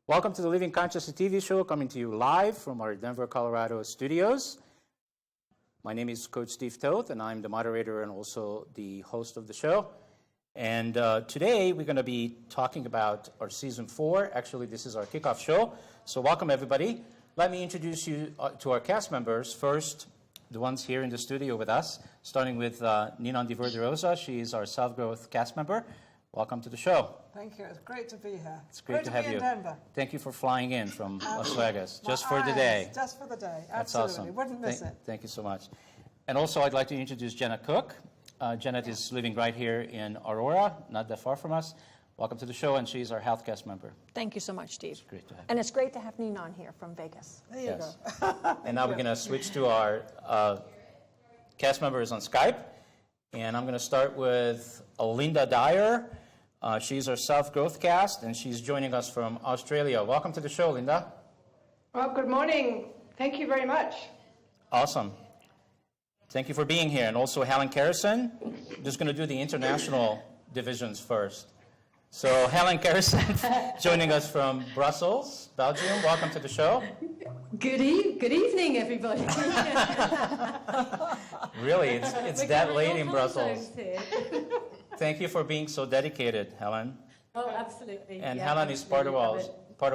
Welcome to the Living Consciously TV show, coming to you live from our Denver, Colorado studios. My name is Coach Steve Toth, and I'm the moderator and also the host of the show. And today we're going to be talking about our Season 4. Actually, this is our kickoff show. So welcome, everybody. Let me introduce you to our cast members. First, the ones here in the studio with us, starting with Ninon DeVerderosa. She is our Self-Growth cast member. Welcome to the show. Thank you. It's great to be here. It's great to have be you. In Denver. Thank you for flying in from Las Vegas, just for the day. Just for the day. That's Absolutely. awesome. Wouldn't miss it. Thank you so much. And also, I'd like to introduce Jenna Cook. Janet is living right here in Aurora, not that far from us. Welcome to the show, and she's our health guest member. Thank you so much, Steve. It's great to have you. And it's great to have Ninon here from Vegas. There you go. And now we're going to switch to our cast members on Skype. And I'm going to start with Linda Dyer. She's our Self-Growth cast, and she's joining us from Australia. Welcome to the show, Linda. Well, good morning. Thank you very much. Awesome. Thank you for being here. And also Helen Questions. Just going to do the international divisions first. So Helen Questions joining us from Brussels, Belgium. Welcome to the show. Good evening, everybody. Really, it's that late in Brussels. Thank you for being so dedicated, Helen. Oh, absolutely. And yeah, Helen is part of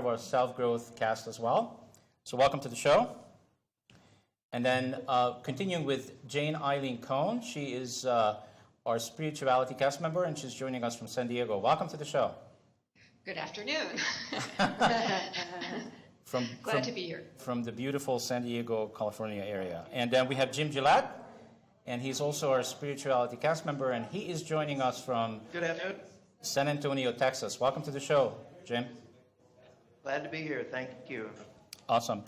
our Self-Growth cast as well. So welcome to the show. And then continuing with Jane Eileen Cohn. She is our Spirituality cast member, and she's joining us from San Diego. Welcome to the show. Good afternoon. Glad to be here. From the beautiful San Diego, California area. And then we have Jim Gillette. And he's also our Spirituality cast member, and he is joining us from Good afternoon. San Antonio, Texas. Welcome to the show, Jim. Glad to be here. Thank you. Awesome.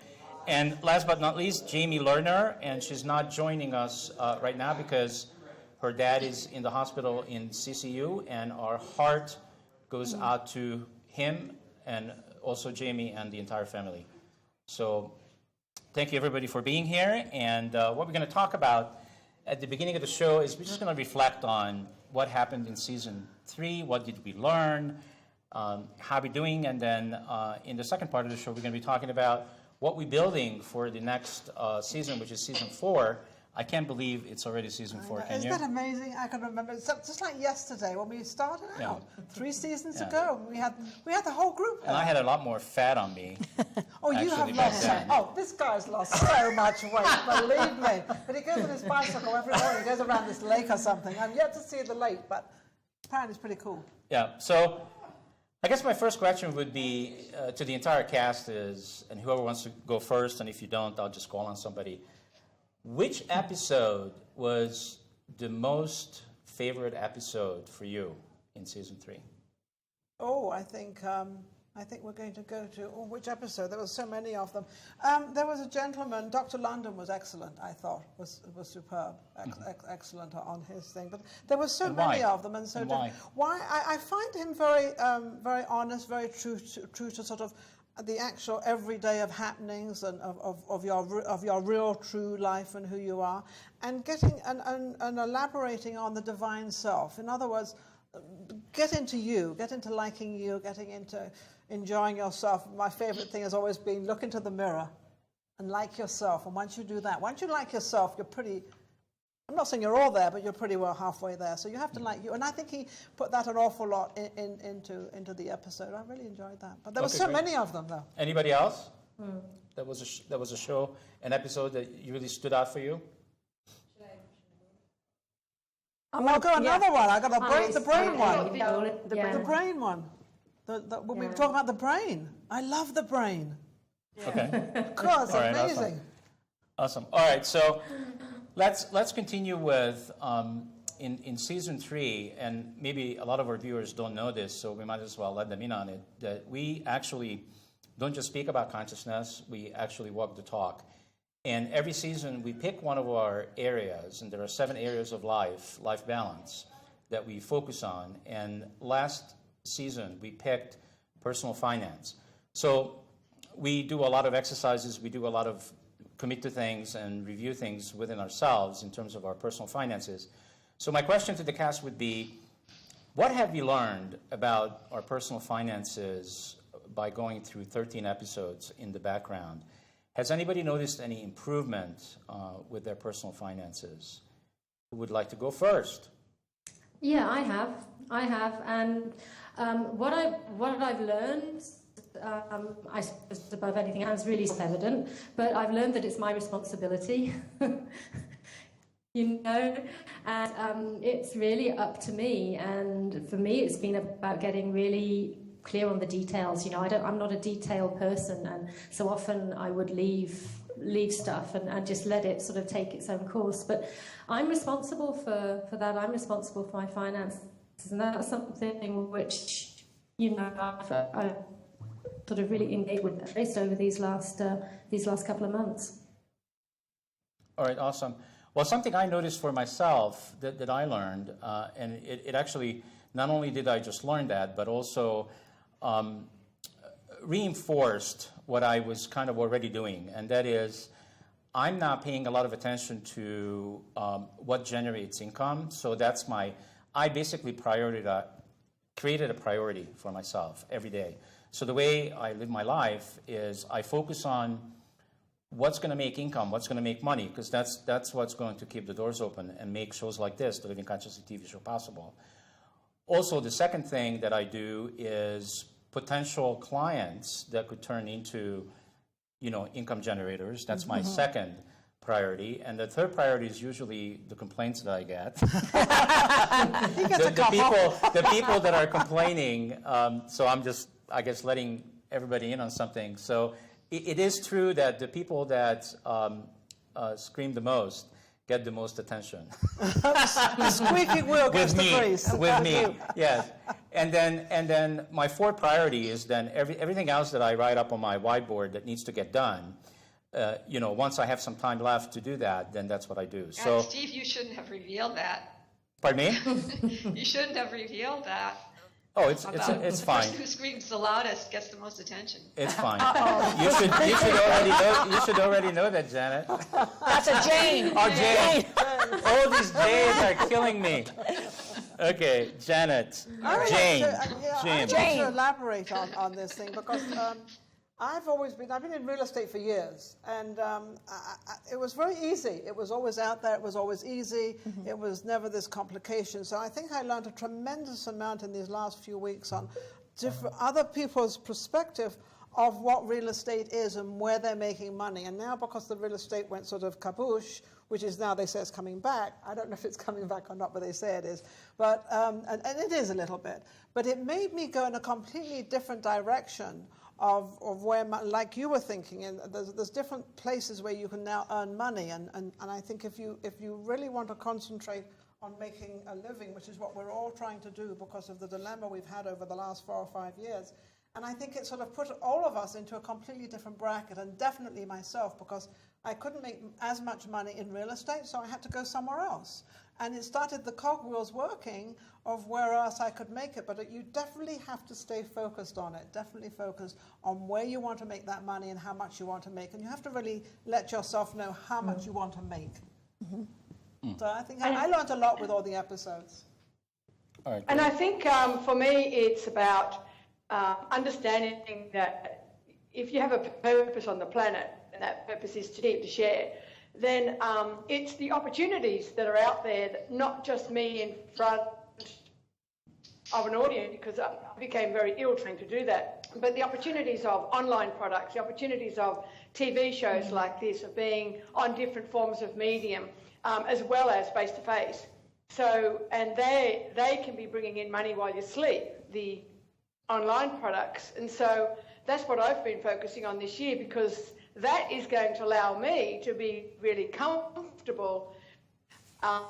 And last but not least, Jamie Lerner, and she's not joining us right now because her dad is in the hospital in CCU, and our heart goes out to him and also Jamie and the entire family. So thank you, everybody, for being here. And what we're going to talk about at the beginning of the show is we're just going to reflect on what happened in Season 3, what did we learn, how we're doing, and then in the second part of the show, we're going to be talking about what we're building for the next season, which is Season 4. I can't believe it's already Season 4, can you? Isn't that amazing? I can remember, it's just like yesterday when we started out, 3 seasons ago. We had the whole group. And I had a lot more fat on me. Oh, you have lost so. Oh, this guy's lost so much weight, believe me. But he goes on his bicycle every morning. He goes around this lake or something. I'm yet to see the lake, but apparently it's pretty cool. Yeah, so I guess my first question would be to the entire cast is, and whoever wants to go first, and if you don't, I'll just call on somebody. Which episode was the most favorite episode for you in Season 3? Oh, I think we're going to go to which episode? There were so many of them. There was a gentleman, Dr. London was excellent. I thought was superb, excellent on his thing. But there were so many of them, and so why? I find him very honest, very true to sort of the actual everyday of happenings and of your real true life and who you are, and getting and elaborating on the divine self. In other words, get into you, get into liking you, getting into enjoying yourself. My favorite thing has always been look into the mirror and like yourself. And once you do that, once you like yourself, you're pretty, I'm not saying you're all there, but you're pretty well halfway there. So you have to like you. And I think he put that an awful lot into the episode. I really enjoyed that. But there were so many of them, though. Anybody else? That was a show, an episode that really stood out for you? I'll go another one. I got the brain one. The brain one. When we talk about the brain, I love the brain. Okay. Of course, all right, amazing. Awesome. All right, so let's continue with in Season 3, and maybe a lot of our viewers don't know this, so we might as well let them in on it. That we actually don't just speak about consciousness; we actually walk the talk. And every season, we pick one of our areas, and there are 7 areas of life balance, that we focus on. And last season, we picked personal finance. So we do a lot of exercises, we do a lot of commit to things and review things within ourselves in terms of our personal finances. So my question to the cast would be, what have you learned about our personal finances by going through 13 episodes in the background. Has anybody noticed any improvement with their personal finances? Who would like to go first? Yeah, I have. And what I've learned, I suppose above anything else, really self-evident, but I've learned that it's my responsibility. And it's really up to me. And for me, it's been about getting really clear on the details. I'm not a detailed person, and so often I would leave stuff and just let it sort of take its own course. But I'm responsible for that. I'm responsible for my finances, and that's something which I've sort of really engaged with based over these last couple of months. All right, awesome. Well, something I noticed for myself that I learned, and it actually, not only did I just learn that, but also reinforced what I was kind of already doing, and that is I'm not paying a lot of attention to what generates income. So that's I basically created a priority for myself every day. So the way I live my life is I focus on what's going to make income, what's going to make money, because that's what's going to keep the doors open and make shows like this, the Living Consciously TV show, possible. Also, the second thing that I do is potential clients that could turn into, income generators. That's my second priority. And the third priority is usually the complaints that I get. the people that are complaining. So I'm just, I guess, letting everybody in on something. So it is true that the people that scream the most get the most attention. The squeaky wheel gets the grease. With me, yes. And then my fourth priority is then everything else that I write up on my whiteboard that needs to get done. Once I have some time left to do that, then that's what I do. So, Steve, you shouldn't have revealed that. Pardon me? You shouldn't have revealed that. Oh, it's fine. The person who screams the loudest gets the most attention. It's fine. You should already know that, Janet. That's a Jane. Oh, Jane. All these J's are killing me. Okay, Janet. Jane. I'd like to elaborate on this thing because I've been in real estate for years, and it was very easy. It was always out there. It was always easy. Mm-hmm. It was never this complication. So I think I learned a tremendous amount in these last few weeks on other people's perspective of what real estate is and where they're making money. And now, because the real estate went sort of kaboosh, which is now they say it's coming back. I don't know if it's coming back or not, but they say it is. But and it is a little bit. But it made me go in a completely different direction of where, like you were thinking, and there's different places where you can now earn money, and I think if you really want to concentrate on making a living, which is what we're all trying to do because of the dilemma we've had over the last 4 or 5 years, and I think it sort of put all of us into a completely different bracket, and definitely myself, because I couldn't make as much money in real estate, so I had to go somewhere else. And it started the cogwheels working of where else I could make it. But you definitely have to stay focused on it, definitely focus on where you want to make that money and how much you want to make. And you have to really let yourself know how much you want to make. Mm-hmm. So I think I learned a lot with all the episodes. All right, and I think for me it's about understanding that if you have a purpose on the planet, and that purpose is to share, then it's the opportunities that are out there, that not just me in front of an audience, because I became very ill trying to do that, but the opportunities of online products, the opportunities of TV shows like this, of being on different forms of medium, as well as face-to-face. So, and they can be bringing in money while you sleep, the online products. And so that's what I've been focusing on this year, because that is going to allow me to be really comfortable about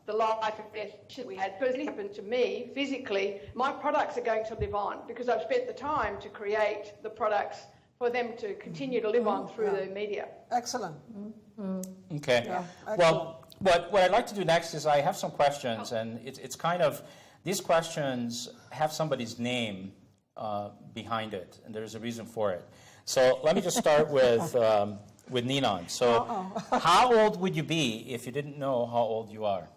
the life and death that we had. Because it happened to me physically, my products are going to live on because I've spent the time to create the products for them to continue to live on through the media. Excellent. Mm-hmm. Okay. Yeah, well, what I'd like to do next is I have some questions, and it's kind of, these questions have somebody's name behind it, and there's a reason for it. So let me just start with Ninon. So how old would you be if you didn't know how old you are?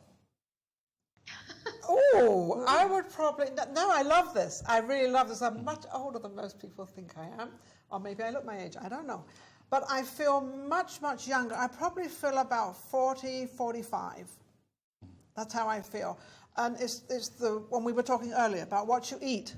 Oh, I would probably, no, I love this. I really love this. I'm much older than most people think I am. Or maybe I look my age, I don't know. But I feel much, much younger. I probably feel about 40, 45. That's how I feel. And it's the when we were talking earlier about what you eat,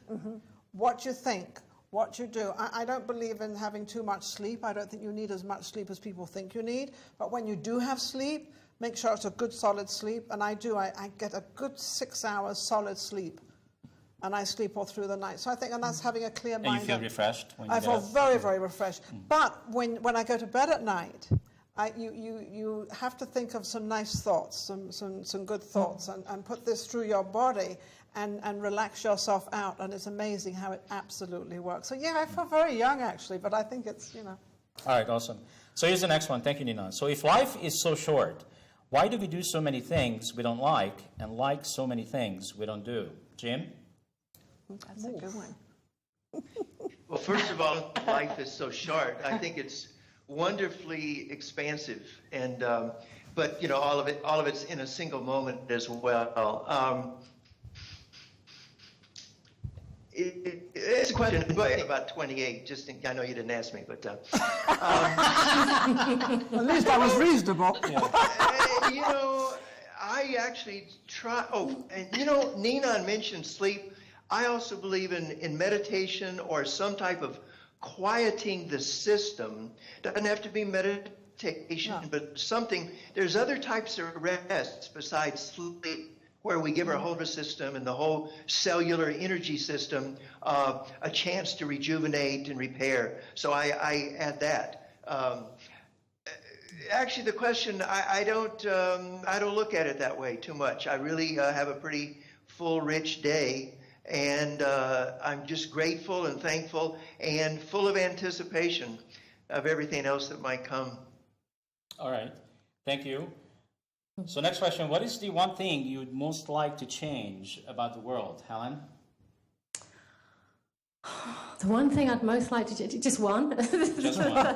what you think, what you do. I don't believe in having too much sleep. I don't think you need as much sleep as people think you need. But when you do have sleep, make sure it's a good solid sleep. And I do. I get a good 6 hours solid sleep. And I sleep all through the night. So I think, and that's having a clear mind. And you feel refreshed when you I get feel up? very, very refreshed. But when I go to bed at night, you have to think of some nice thoughts, some good thoughts, and put this through your body and relax yourself out. And it's amazing how it absolutely works. So yeah, I feel very young actually, but I think it's, All right, awesome. So here's the next one. Thank you, Nina. So if life is so short, why do we do so many things we don't like and like so many things we don't do? Jim? That's a good one. Well, first of all, life is so short. I think it's wonderfully expansive, and but all of it's in a single moment as well. It's a question about 28. I know you didn't ask me, but At least I was reasonable. I actually try. Oh, and Nina mentioned sleep. I also believe in meditation or some type of quieting the system. Doesn't have to be meditation, but something. There's other types of rest besides sleep where we give our whole nervous system and the whole cellular energy system a chance to rejuvenate and repair. So I add that. Actually, the question I don't look at it that way too much. I really have a pretty full, rich day. And I'm just grateful and thankful and full of anticipation of everything else that might come. All right. Thank you. So next question. What is the one thing you'd most like to change about the world? Helen? The one thing I'd most like to change, just one. Just one.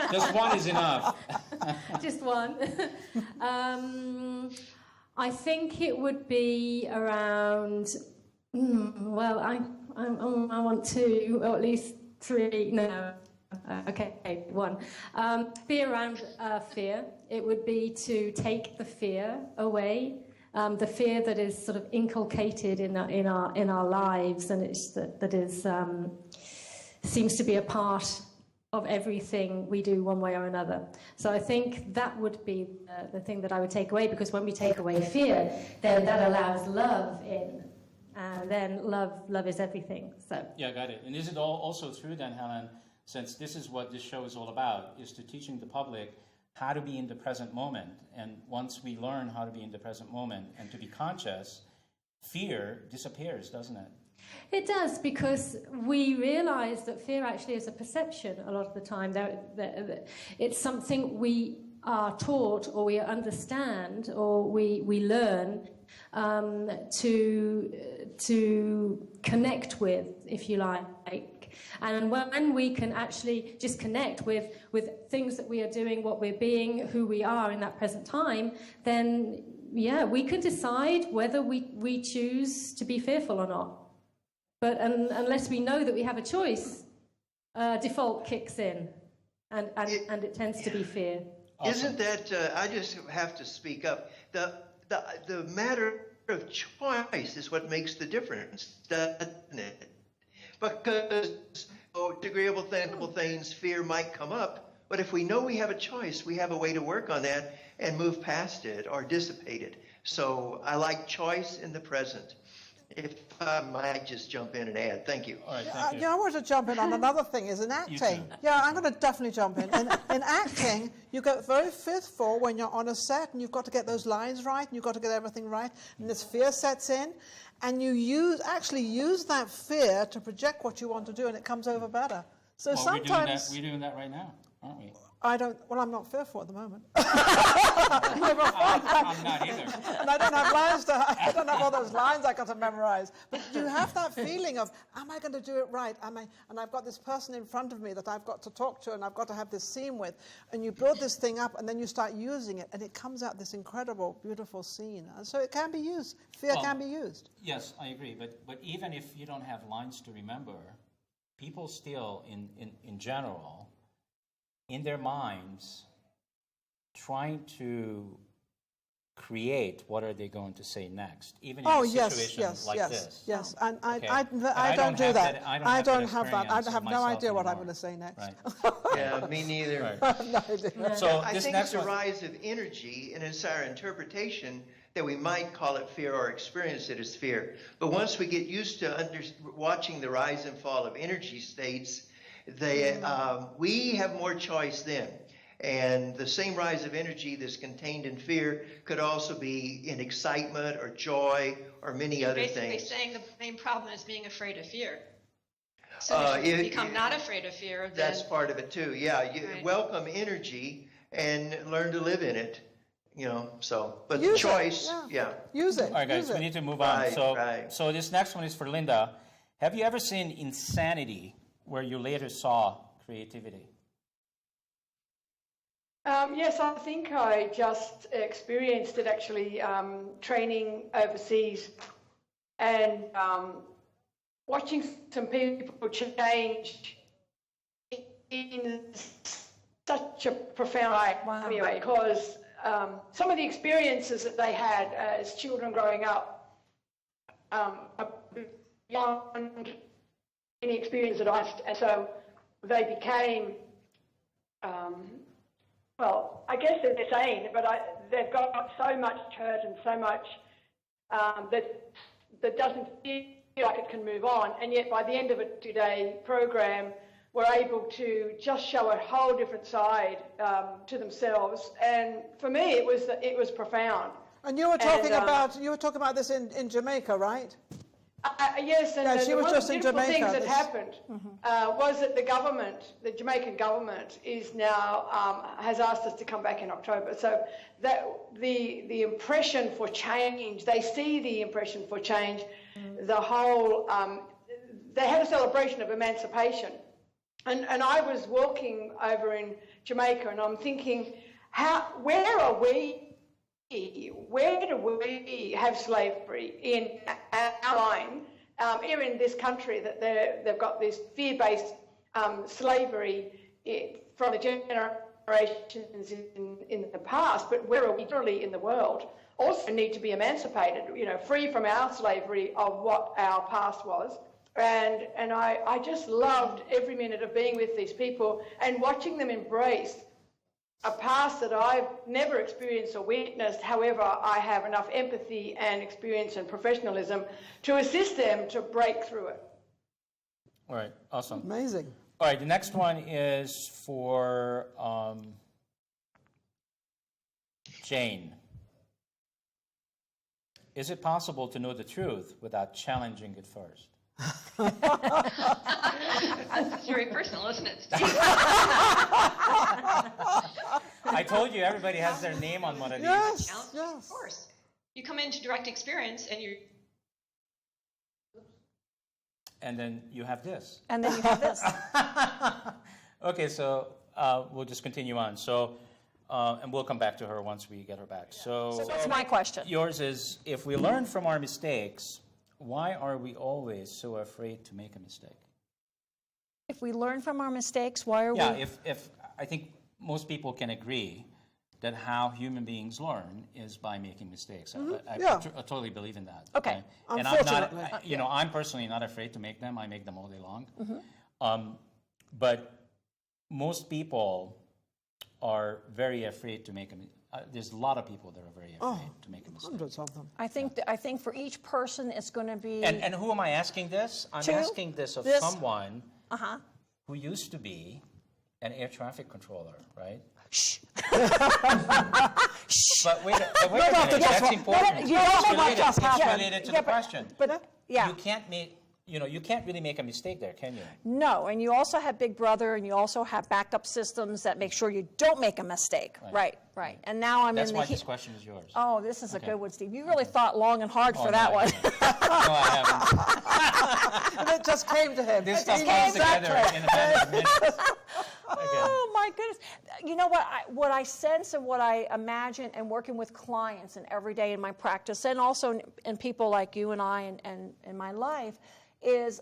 Just one is enough. Just one. I think it would be around... well, I want two, or at least three. No, okay, one. Be around fear. It would be to take the fear away, the fear that is sort of inculcated in our lives, and that is seems to be a part of everything we do one way or another. So I think that would be the thing that I would take away, because when we take away fear, then that allows love in. And then love is everything. So Yeah, got it. And is it also true then, Helen, since this is what this show is all about, is to teaching the public how to be in the present moment. And once we learn how to be in the present moment and to be conscious, fear disappears, doesn't it? it does, because we realize that fear actually is a perception a lot of the time. It's something we are taught or we understand or we learn to connect with, if you like. And when we can actually just connect with things that we are doing, what we're being, who we are in that present time, then yeah, we can decide whether we choose to be fearful or not. But unless we know that we have a choice, default kicks in, and it tends to be fear. Awesome. Isn't that? I just have to speak up. The matter of choice is what makes the difference, doesn't it? Because disagreeable, thinkable things, fear might come up, but if we know we have a choice, we have a way to work on that and move past it or dissipate it. So I like choice in the present. If I might just jump in and add. Thank you. All right, thank you. Yeah, I want to jump in on another thing, is in acting. Yeah, I'm going to definitely jump in. In acting, you get very fearful when you're on a set and you've got to get those lines right and you've got to get everything right, and this fear sets in, and you actually use that fear to project what you want to do, and it comes over better. So Well, sometimes... we're doing that right now, aren't we? Well, I'm not fearful at the moment. I'm not either. And I don't have I don't have all those lines I got to memorize. But you have that feeling of, am I going to do it right? And I've got this person in front of me that I've got to talk to and I've got to have this scene with. And you build this thing up and then you start using it and it comes out this incredible, beautiful scene. And so it can be used. Fear can be used. Yes, I agree. But even if you don't have lines to remember, people still, in general, in their minds, trying to create what are they going to say next, even in a situation like this. Yes, and Okay. I don't do that. I don't have that. I experience have of no myself idea what I'm anymore. going to say next. Right. Yeah, me neither. Right. I have no idea. So I this think next it's a one, rise of energy, and it's our interpretation that we might call it fear or experience it as fear. But once we get used to watching the rise and fall of energy states, we have more choice then. And the same rise of energy that's contained in fear could also be in excitement or joy or many other Basically things. saying the main problem is being afraid of fear. So if you become not afraid of fear, then That's part of it too. Yeah, you Right. welcome energy and learn to live in it. But Use it, choice, yeah. Use it. all right, guys, use we it. need to move on. Right, So, right. so this next one is for Linda. Have you ever seen insanity where you later saw creativity? Yes, I think I just experienced it actually training overseas and watching some people change in such a profound way. Wow. Anyway, because some of the experiences that they had as children growing up are beyond any experience that I've had. And so they became well, I guess they're sane, but they've got so much hurt and so much that doesn't feel like it can move on. And yet by the end of a 2-day program, we're able to just show a whole different side to themselves. And for me, it was profound. And you were talking about this in Jamaica, right? Yes, and Yeah, she was one just of the in beautiful Jamaica. things that happened was that the Jamaican government is now has asked us to come back in October. So that the impression for change, they see the impression for change. The whole they had a celebration of emancipation, and I was walking over in Jamaica, and I'm thinking, where are we? Where do we have slavery in our line? Here in this country, that they've got this fear-based slavery from the generations in the past, but where are we literally in the world? Also need to be emancipated, free from our slavery of what our past was. And I just loved every minute of being with these people and watching them embrace a past that I've never experienced or witnessed. However, I have enough empathy and experience and professionalism to assist them to break through it. All right, awesome. Amazing. All right, the next one is for Jane. Is it possible to know the truth without challenging it first? That's very personal, isn't it, Steve? I told you everybody has their name on one of these. Yes, Of yes. course. You come into direct experience and you And then you have this. And then you have this. Okay, so we'll just continue on. So, and we'll come back to her once we get her back. So That's my question. yours is, if we learn from our mistakes, why are we always so afraid to make a mistake? If we learn from our mistakes, why are Yeah, we? if I think most people can agree that how human beings learn is by making mistakes. I totally believe in that. Okay. And I'm not, Unfortunately. I'm personally not afraid to make them. I make them all day long. But most people are very afraid to make a mistake. There's a lot of people that are very afraid to make a mistake. Hundreds of them. I think for each person, it's going to be. And who am I asking this? I'm To asking this of this- someone who used to be an air traffic controller, right? Shh. But wait a minute, that's important. You don't know what It's just related, happened. it's related to the question. But yeah. You can't make you can't really make a mistake there, can you? No, and you also have Big Brother, and you also have backup systems that make sure you don't make a mistake. Right. And now I'm That's in why the this question is yours. Oh, this is Okay. a good one, Steve. You really thought long and hard for that no, one. No, I haven't. And it just came to him. This stuff just comes came together in a matter of minutes. Oh my goodness! You know what I sense and what I imagine, and working with clients and every day in my practice, and also in people like you and I, and in my life, is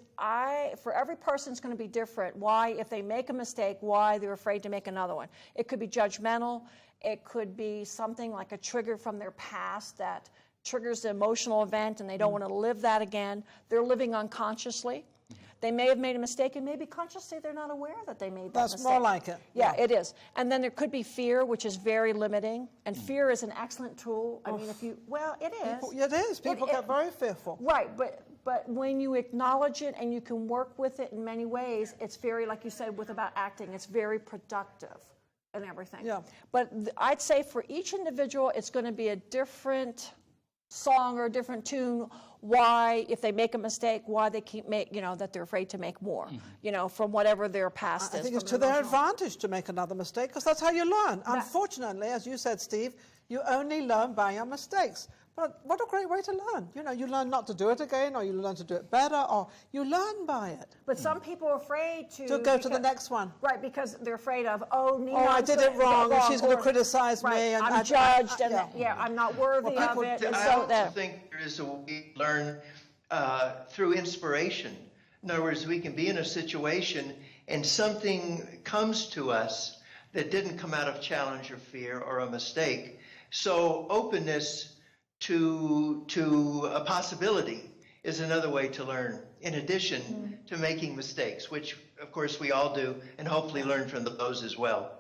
for every person it's going to be different. Why, if they make a mistake, why they're afraid to make another one. It could be judgmental. It could be something like a trigger from their past that triggers the emotional event, and they don't want to live that again. They're living unconsciously. They may have made a mistake, and maybe consciously they're not aware that they made that mistake. That's more like it. Yeah, it is. And then there could be fear, which is very limiting. And fear is an excellent tool. I mean, it is. It is. People get very fearful. Right, but when you acknowledge it and you can work with it in many ways, it's very, like you said, about acting, it's very productive and everything. Yeah. But I'd say for each individual, it's going to be a different song or a different tune. Why, if they make a mistake, why they that they're afraid to make more, from whatever their past is. I think it's to their advantage to make another mistake, because that's how you learn. Unfortunately, as you said, Steve, you only learn by your mistakes. But what a great way to learn. You learn not to do it again, or you learn to do it better, or you learn by it. But some people are afraid to go to the next one. Right, because they're afraid of, Nina, I did it wrong, and she's going to criticize me. And I'm judged, and I'm not worthy of it. And I also think there is a way to learn through inspiration. In other words, we can be in a situation and something comes to us that didn't come out of challenge or fear or a mistake. So openness to a possibility is another way to learn, in addition to making mistakes, which of course we all do, and hopefully learn from those as well.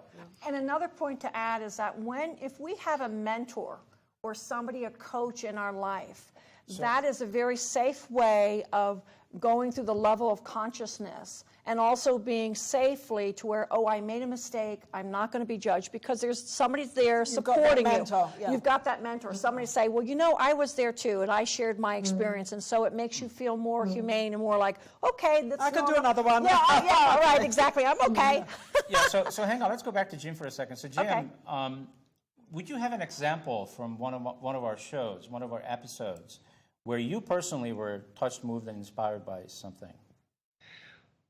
And another point to add is that if we have a mentor or somebody, a coach in our life, that is a very safe way of going through the level of consciousness, and also being safely to where, I made a mistake, I'm not going to be judged, because there's somebody there supporting you. Yeah. You've got that mentor. Somebody say, I was there too, and I shared my experience, and so it makes you feel more humane and more like, okay, that's I can do another one. Yeah, right, exactly. I'm okay. So hang on, let's go back to Jim for a second. So Jim, Okay. Would you have an example from one of our shows, one of our episodes, where you personally were touched, moved, and inspired by something?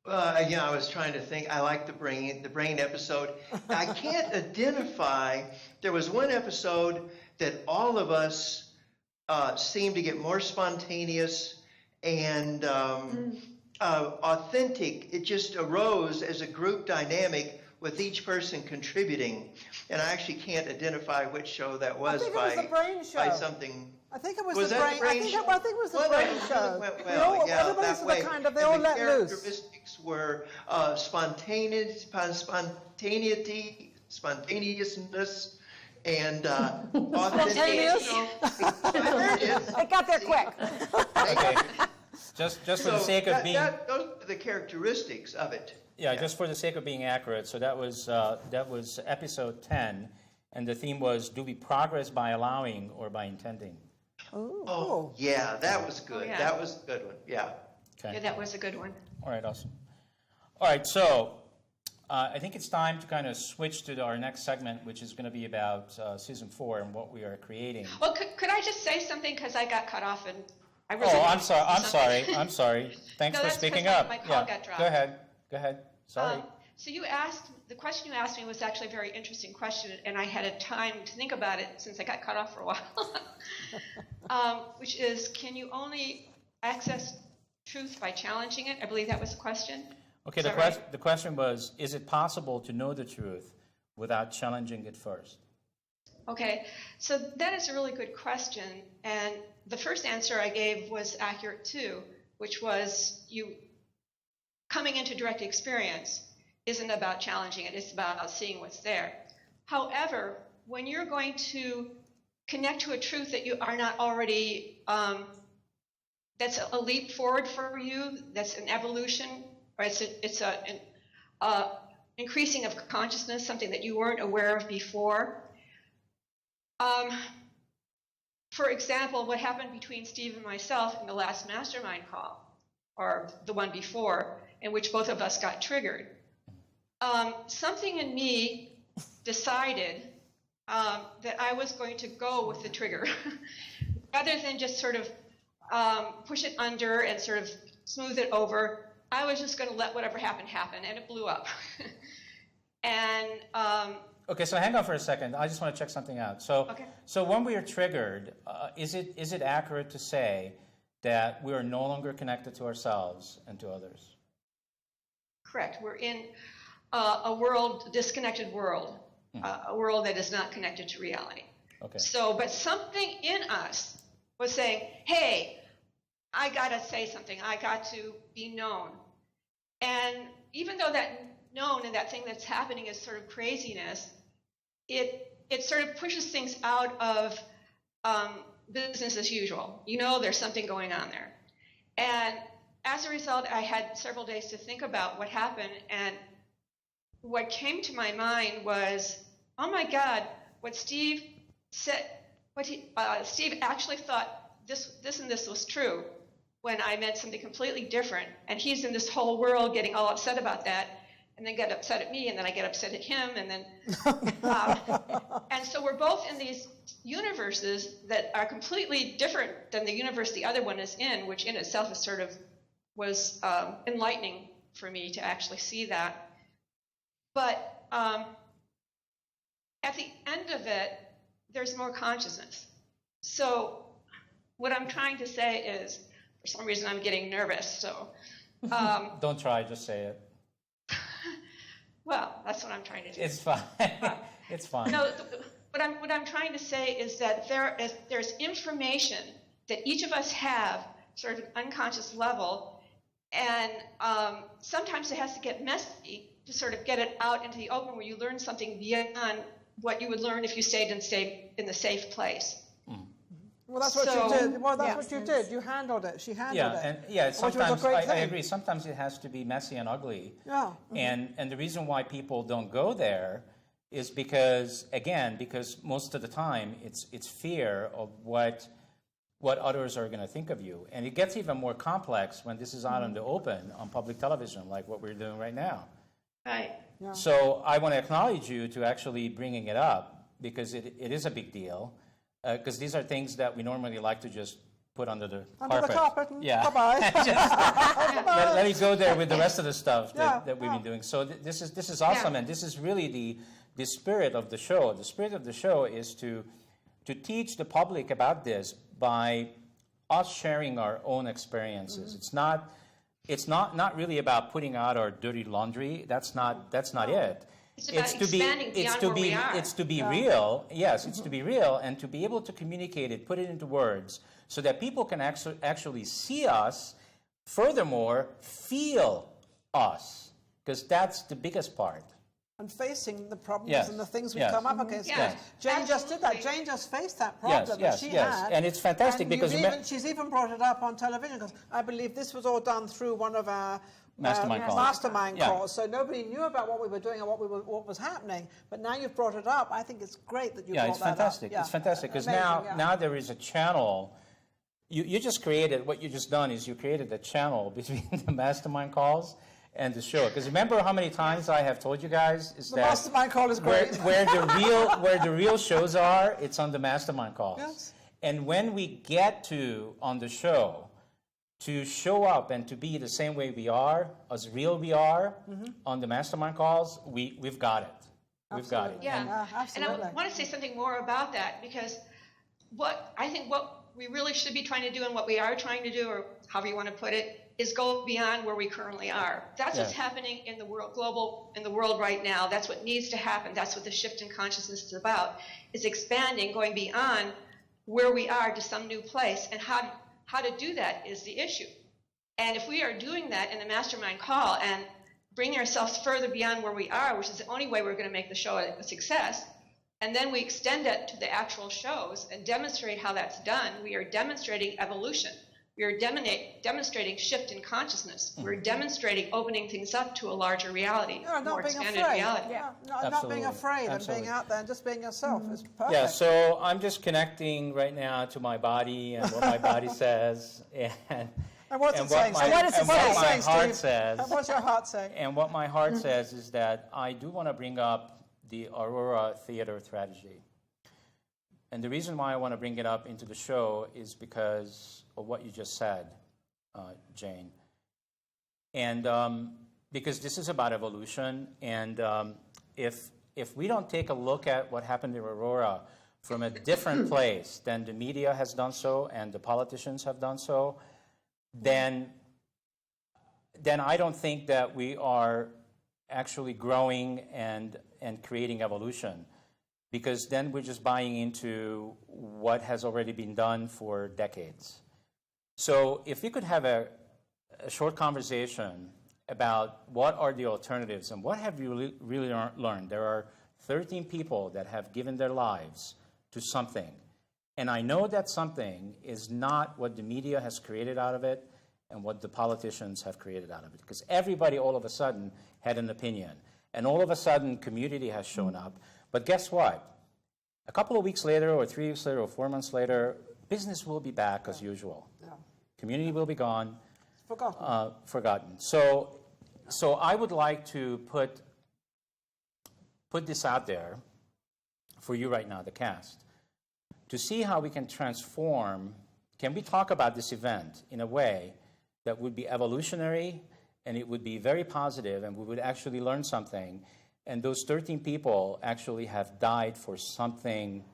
I was trying to think. I like the brain episode. I can't identify. There was one episode that all of us seemed to get more spontaneous and authentic. It just arose as a group dynamic with each person contributing. And I actually can't identify which show that was, it was the brain show. by something. I think it was, Was the that brain. the brain I think it was the Well, brain that show. went well, Everybody's that way. they all And the let loose. characteristics were spontaneousness, and Spontaneous? It got there quick. Okay. Just for the sake of being... those are the characteristics of it. Yeah, just for the sake of being accurate. So that was episode 10, and the theme was, do we progress by allowing or by intending? Oh, yeah, that was good. yeah. That was a good one, yeah. Okay. Yeah, that was a good one. All right, awesome. All right, so I think it's time to kind of switch to our next segment, which is going to be about season 4 and what we are creating. Well, could I just say something, because I got cut off and I really I'm sorry. Thanks No, for that's speaking 'cause up. my call got dropped. Go ahead. Sorry. So the question you asked me was actually a very interesting question, and I had a time to think about it since I got cut off for a while, which is, can you only access truth by challenging it? I believe that was the question. Okay, the question was, is it possible to know the truth without challenging it first? Okay, so that is a really good question, and the first answer I gave was accurate too, which was you coming into direct experience isn't about challenging it, it's about seeing what's there. However, when you're going to connect to a truth that you are not already, that's a leap forward for you, that's an evolution, or it's an increasing of consciousness, something that you weren't aware of before. For example, what happened between Steve and myself in the last mastermind call. or the one before, in which both of us got triggered. Something in me decided that I was going to go with the trigger rather than just sort of push it under and sort of smooth it over. I was just going to let whatever happened happen, and it blew up. And okay, so hang on for a second. I just want to check something out. So, Okay. so when we are triggered, is it accurate to say that we are no longer connected to ourselves and to others? correct, we're in a disconnected world, a world that is not connected to reality. Okay. So, but something in us was saying, hey, I got to say something. I got to be known. And even though that known and that thing that's happening is sort of craziness, it sort of pushes things out of business as usual. You know, there's something going on there. And as a result, I had several days to think about what happened. And what came to my mind was, oh my God, what Steve said, Steve actually thought this and this was true when I meant something completely different. And he's in this whole world getting all upset about that, and then get upset at me, and then I get upset at him, and then, and so we're both in these universes that are completely different than the universe the other one is in, which in itself is sort of was enlightening for me to actually see that. But at the end of it, there's more consciousness. So what I'm trying to say is, for some reason I'm getting nervous, so. Don't try, just say it. Well, that's what I'm trying to do. It's fine. It's fine. No, what I'm trying to say is that there's information that each of us have, sort of an unconscious level, and sometimes it has to get messy to sort of get it out into the open, where you learn something beyond what you would learn if you stayed in the safe place. Well, that's what you did. Well, that's what you did. You handled it. She handled it. And yeah, which was a sometimes great I thing. agree. Sometimes it has to be messy and ugly. Yeah. And the reason why people don't go there is because most of the time it's fear of what others are going to think of you, and it gets even more complex when this is out in the open on public television, like what we're doing right now. Right. Yeah. So I want to acknowledge you to actually bringing it up, because it is a big deal. Because these are things that we normally like to just put under the carpet. Yeah. Bye-bye. Let it go there with the rest of the stuff that we've yeah. been doing. So this is awesome, and this is really the spirit of the show. The spirit of the show is to teach the public about this by us sharing our own experiences. It's not really about putting out our dirty laundry. That's not it. It's about expanding beyond where we are. It's to be real. Yes, it's to be real, and to be able to communicate it, put it into words, so that people can actually see us. Furthermore, feel us, because that's the biggest part. And facing the problems and the things we come up against. Yes. Jane just did that. Jane just faced that problem that she had. And it's fantastic, and because she's even brought it up on television, because I believe this was all done through one of our mastermind calls. So nobody knew about what we were doing and what was happening. But now you've brought it up. I think it's great that you brought that up. Yeah, it's fantastic, because now there is a channel. You just created, what you just done is you created a channel between the mastermind calls and the show. Because remember how many times I have told you guys is the mastermind call is great. where the real shows are, it's on the mastermind calls. Yes. And when we get to on the show, to show up and to be the same way we are, as real we are, on the mastermind calls, we've got it. We've got it. Yeah, absolutely. And I want to say something more about that, because what we really should be trying to do, and what we are trying to do, or however you want to put it, is go beyond where we currently are. That's what's happening in the world right now. That's what needs to happen. That's what the shift in consciousness is about, is expanding, going beyond where we are to some new place. And how to do that is the issue. And if we are doing that in the mastermind call and bringing ourselves further beyond where we are, which is the only way we're going to make the show a success, and then we extend it to the actual shows and demonstrate how that's done, we are demonstrating evolution. We are demonstrating shift in consciousness. We're demonstrating opening things up to a larger reality, more expanded reality. Not being afraid and being out there and just being yourself is perfect. Yeah, so I'm just connecting right now to my body and what my body says, And what's it and saying? what my, And what is it and what saying? my heart Steve? says, And what's your heart saying? and what my heart says is that I do want to bring up the Aurora Theater tragedy. And the reason why I want to bring it up into the show is because of what you just said, Jane. And because this is about evolution, and if we don't take a look at what happened in Aurora from a different place than the media has done so and the politicians have done so, then I don't think that we are actually growing and creating evolution, because then we're just buying into what has already been done for decades. So if we could have a short conversation about what are the alternatives and what have you really learned. There are 13 people that have given their lives to something. And I know that something is not what the media has created out of it and what the politicians have created out of it. Because everybody all of a sudden had an opinion. And all of a sudden, community has shown up. But guess what? A couple of weeks later, or 3 weeks later, or 4 months later, business will be back as usual. Yeah. Community will be gone. Forgotten. Forgotten. So I would like to put this out there for you right now, the cast, to see how we can transform. Can we talk about this event in a way that would be evolutionary, and it would be very positive, and we would actually learn something, and those 13 people actually have died for something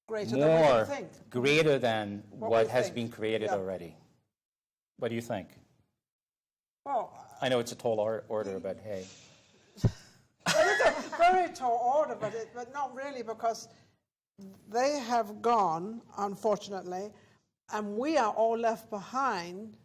more greater than what has been created already. What do you think? Well, I know it's a tall order, but hey. it's a very tall order, but not really, because they have gone, unfortunately, and we are all left behind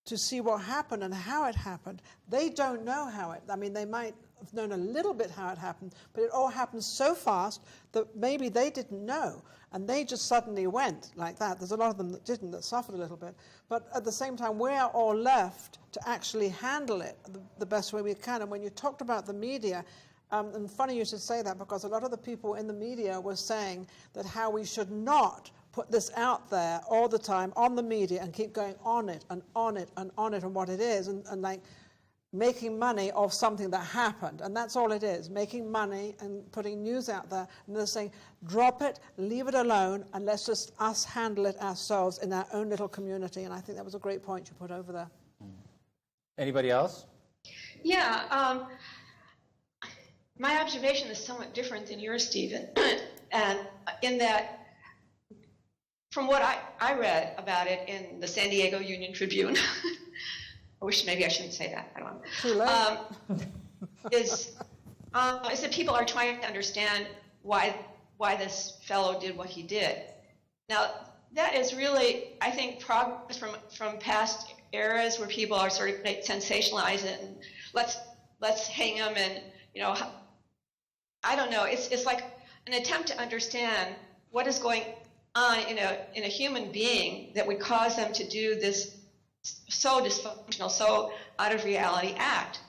to see what happened and how it happened. They don't know how it, I mean, they might have known a little bit how it happened, but it all happened so fast that maybe they didn't know, and they just suddenly went like that. There's a lot of them that didn't, that suffered a little bit. But at the same time, we are all left to actually handle it the best way we can. And when you talked about the media, and funny you should say that, because a lot of the people in the media were saying that how we should not put this out there all the time on the media and keep going on it and on it and on it and what it is, and like making money off something that happened. And that's all it is, making money and putting news out there. And they're saying, drop it, leave it alone, and let's just us handle it ourselves in our own little community. And I think that was a great point you put over there. Anybody else? Yeah, my observation is somewhat different than yours, Stephen, and in that, from what I read about it in the San Diego Union Tribune, I wish maybe I shouldn't say that, I don't know. Too late. Is that people are trying to understand why this fellow did what he did. Now, that is really, I think, progress from past eras where people are sort of sensationalize it and let's hang him, and I don't know. It's like an attempt to understand what is going on in a human being that would cause them to do this so dysfunctional, so out of reality act.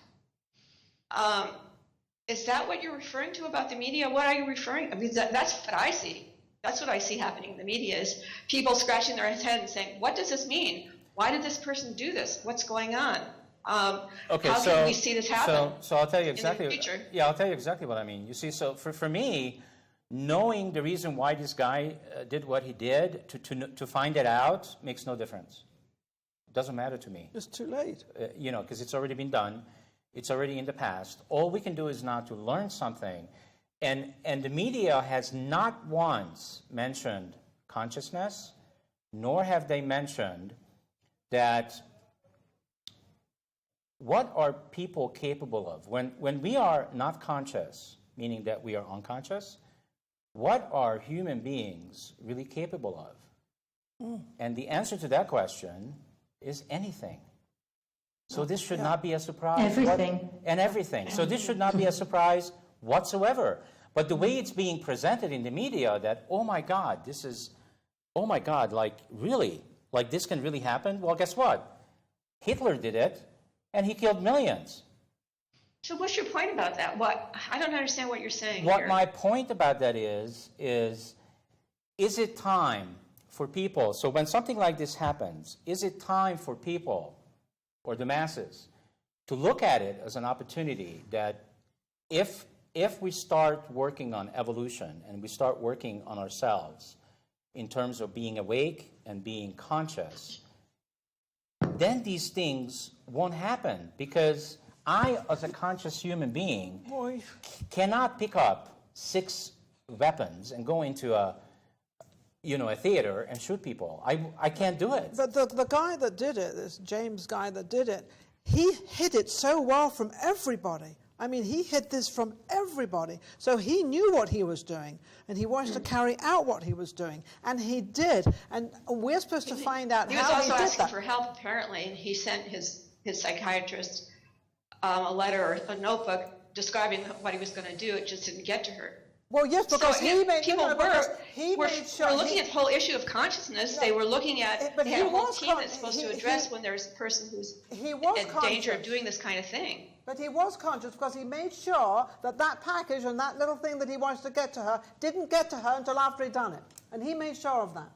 Is that what you're referring to about the media? What are you referring? I mean, that's what I see. That's what I see happening in the media, is people scratching their head and saying, what does this mean? Why did this person do this? What's going on? Okay, how can we see this happen? So I'll tell you exactly. In the future? Yeah, I'll tell you exactly what I mean. You see, so for me, knowing the reason why this guy did what he did, to find it out makes no difference. It doesn't matter to me. It's too late. Because it's already been done. It's already in the past. All we can do is now to learn something. And the media has not once mentioned consciousness, nor have they mentioned that what are people capable of? When we are not conscious, meaning that we are unconscious, what are human beings really capable of? And the answer to that question is anything. So this should not be a surprise. Everything. Everything. So this should not be a surprise whatsoever. But the way it's being presented in the media, that, oh my God, like really, like this can really happen? Well, guess what? Hitler did it, and he killed millions. So what's your point about that? I don't understand what you're saying What here. my point about that is it time for people, so when something like this happens, is it time for people or the masses to look at it as an opportunity that if we start working on evolution and we start working on ourselves in terms of being awake and being conscious, then these things won't happen, because I, as a conscious human being, cannot pick up 6 weapons and go into a theater and shoot people. I can't do it. But the guy that did it, this James guy that did it, he hid it so well from everybody. I mean, he hid this from everybody. So he knew what he was doing, and he wanted to carry out what he was doing, and he did. And we're supposed to find out how he did that. He was also asking for help, apparently, and he sent his psychiatrist a letter or a notebook describing what he was going to do. It just didn't get to her. Well, yes, because so he made people were looking at the whole issue of consciousness. They were looking at but they had a whole team that's supposed to address when there's a person who's in danger of doing this kind of thing. But he was conscious because he made sure that that package and that little thing that he wanted to get to her didn't get to her until after he'd done it. And he made sure of that.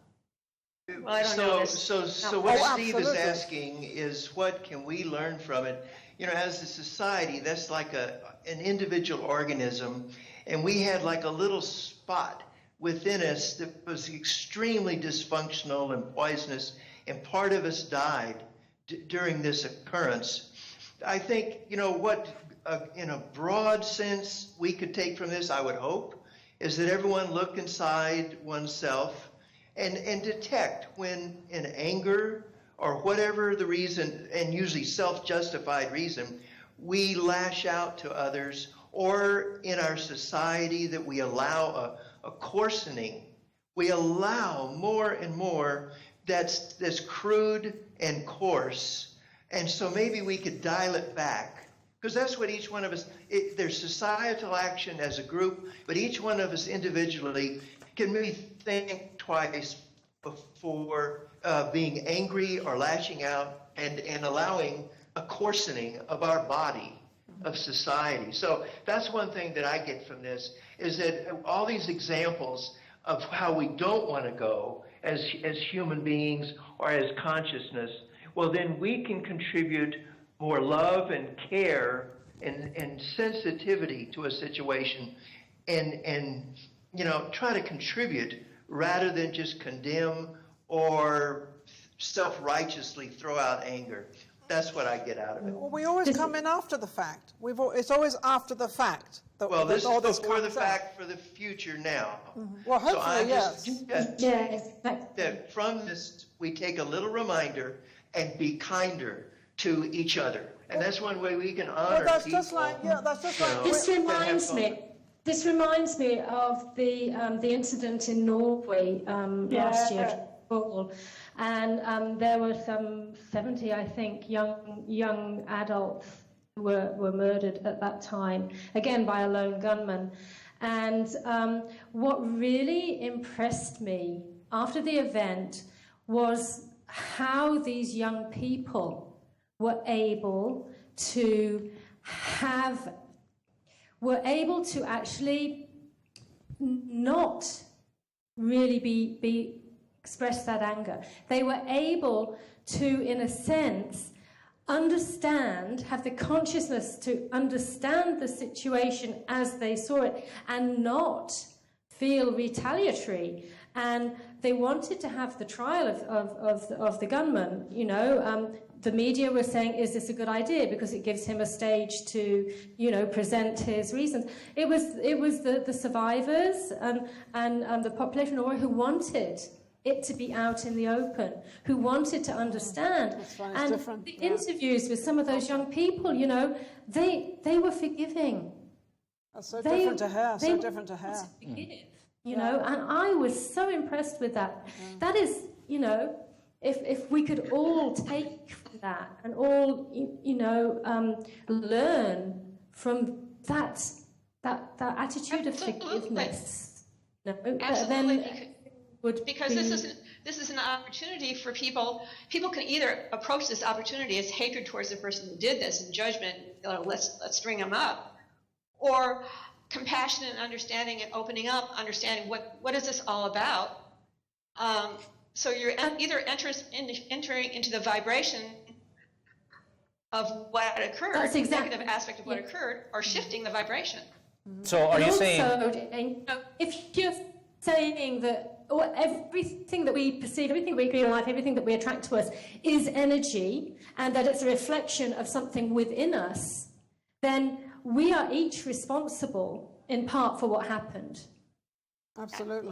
Well, I don't know. So what Steve is asking is, what can we learn from it? As a society, that's like an individual organism, and we had like a little spot within us that was extremely dysfunctional and poisonous, and part of us died during this occurrence. I think, what in a broad sense we could take from this, I would hope, is that everyone look inside oneself and detect when in anger or whatever the reason, and usually self-justified reason, we lash out to others, or in our society that we allow a coarsening. We allow more and more that's crude and coarse. And so maybe we could dial it back, because that's what each one of us, there's societal action as a group, but each one of us individually can maybe think twice before being angry or lashing out and allowing a coarsening of our body, of society. So that's one thing that I get from this, is that all these examples of how we don't want to go as human beings or as consciousness, well, then we can contribute more love and care and sensitivity to a situation and try to contribute rather than just condemn or self-righteously throw out anger. That's what I get out of it. Well, we always come in after the fact. It's always after the fact. This is before the fact for the future now. Mm-hmm. Well, hopefully, yes. That from this, we take a little reminder and be kinder to each other. And that's one way we can honor that's people. Just like, that's just like... This reminds me of the incident in Norway last year, fall, and there were some 70, I think, young adults who were murdered at that time, again by a lone gunman. And what really impressed me after the event was how these young people were able to actually not really be express that anger. They were able to, in a sense, have the consciousness to understand the situation as they saw it and not feel retaliatory. And they wanted to have the trial of the gunman. The media were saying, is this a good idea? Because it gives him a stage to, present his reasons. It was the survivors and the population who wanted it to be out in the open, who wanted to understand. And the interviews with some of those young people, they were forgiving. That's so different to her. So different to her. And I was so impressed with that. That is, if we could all take from that and all, learn from that attitude of forgiveness, Absolutely. Because this is an opportunity for people. People can either approach this opportunity as hatred towards the person who did this and judgment, let's string them up, or compassion and understanding and opening up, understanding what is this all about. So you're either entering into the vibration of what occurred, That's the exactly negative aspect of what occurred, or shifting the vibration. So are you saying... If you're saying that everything that we perceive, everything we agree in life, everything that we attract to us is energy, and that it's a reflection of something within us, then we are each responsible in part for what happened. Absolutely.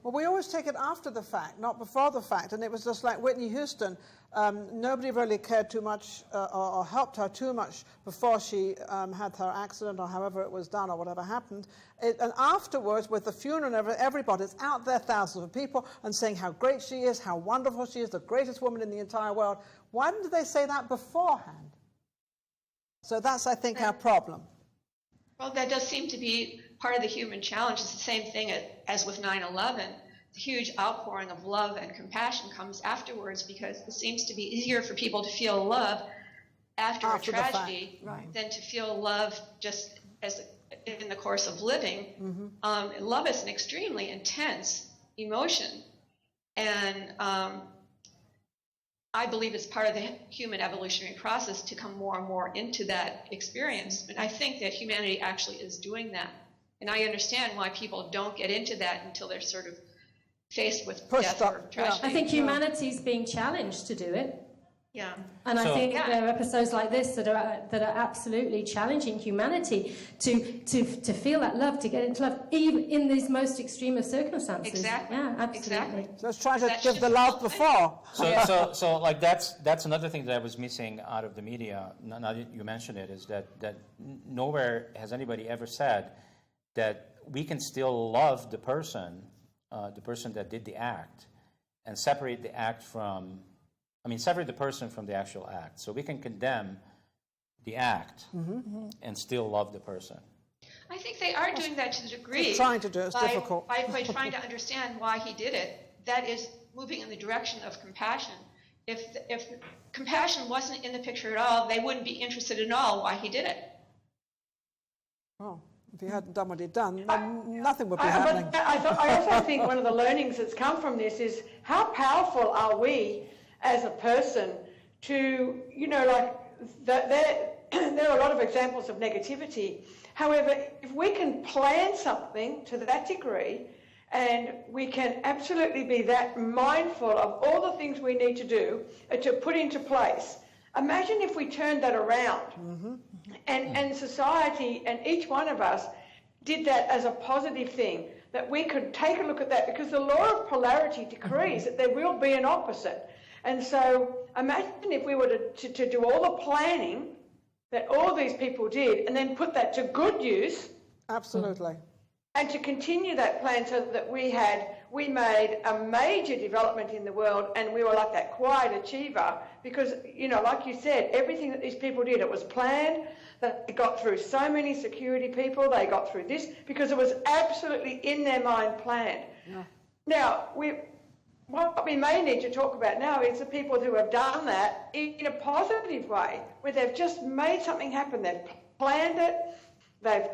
Well, we always take it after the fact, not before the fact. And it was just like Whitney Houston. Nobody really cared too much or helped her too much before she had her accident or however it was done or whatever happened. And afterwards, with the funeral and everybody's out there, thousands of people, and saying how great she is, how wonderful she is, the greatest woman in the entire world. Why didn't they say that beforehand? So that's, I think, our problem. Well, that does seem to be part of the human challenge. It's the same thing as with 9/11. The huge outpouring of love and compassion comes afterwards, because it seems to be easier for people to feel love after a tragedy than to feel love just as in the course of living. Love is an extremely intense emotion, and I believe it's part of the human evolutionary process to come more and more into that experience. And I think that humanity actually is doing that. And I understand why people don't get into that until they're sort of faced with death or tragedy. I think humanity's being challenged to do it. Yeah. And I think there are episodes like this that are absolutely challenging humanity to feel that love, to get into love, even in these most extreme of circumstances. Exactly. Yeah, absolutely. Exactly. So let's try to give the love before. So like that's another thing that I was missing out of the media. Now that you mention it, is that nowhere has anybody ever said that we can still love the person that did the act, and separate the act from. Separate the person from the actual act. So we can condemn the act and still love the person. I think they are doing that to the degree. Just trying to do it. It's difficult. By trying to understand why he did it. That is moving in the direction of compassion. If compassion wasn't in the picture at all, they wouldn't be interested at all why he did it. Well, if he hadn't done what he'd done, then nothing would be happening. But I also think one of the learnings that's come from this is how powerful are we as a person to, there are a lot of examples of negativity. However, if we can plan something to that degree, and we can absolutely be that mindful of all the things we need to do to put into place, imagine if we turned that around and society and each one of us did that as a positive thing, that we could take a look at that, because the law of polarity decrees that there will be an opposite. And so imagine if we were to do all the planning that all these people did and then put that to good use. Absolutely. And to continue that plan so that we made a major development in the world, and we were like that quiet achiever, because, like you said, everything that these people did, it was planned, that they got through so many security people, they got through this, because it was absolutely in their mind planned. Yeah. Now, what we may need to talk about now is the people who have done that in a positive way, where they've just made something happen. They've planned it. They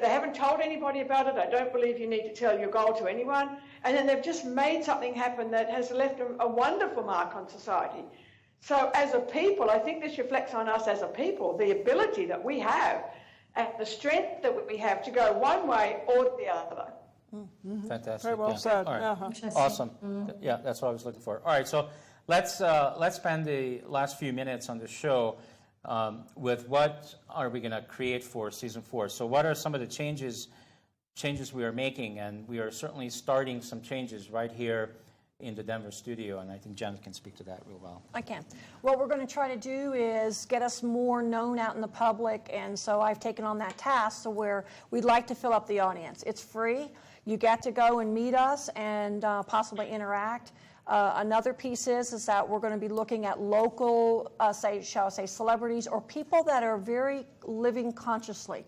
haven't told anybody about it. I don't believe you need to tell your goal to anyone. And then they've just made something happen that has left a wonderful mark on society. So as a people, I think this reflects on us as a people, the ability that we have and the strength that we have to go one way or the other. Fantastic. Very well said. All right. Awesome. Yeah, that's what I was looking for. All right, so let's spend the last few minutes on the show with what are we going to create for season 4. So what are some of the changes we are making? And we are certainly starting some changes right here in the Denver studio, and I think Janet can speak to that real well. I can. What we're going to try to do is get us more known out in the public, and so I've taken on that task to where we'd like to fill up the audience. It's free. You get to go and meet us and possibly interact. Another piece is that we're going to be looking at local, shall I say, celebrities or people that are very living consciously,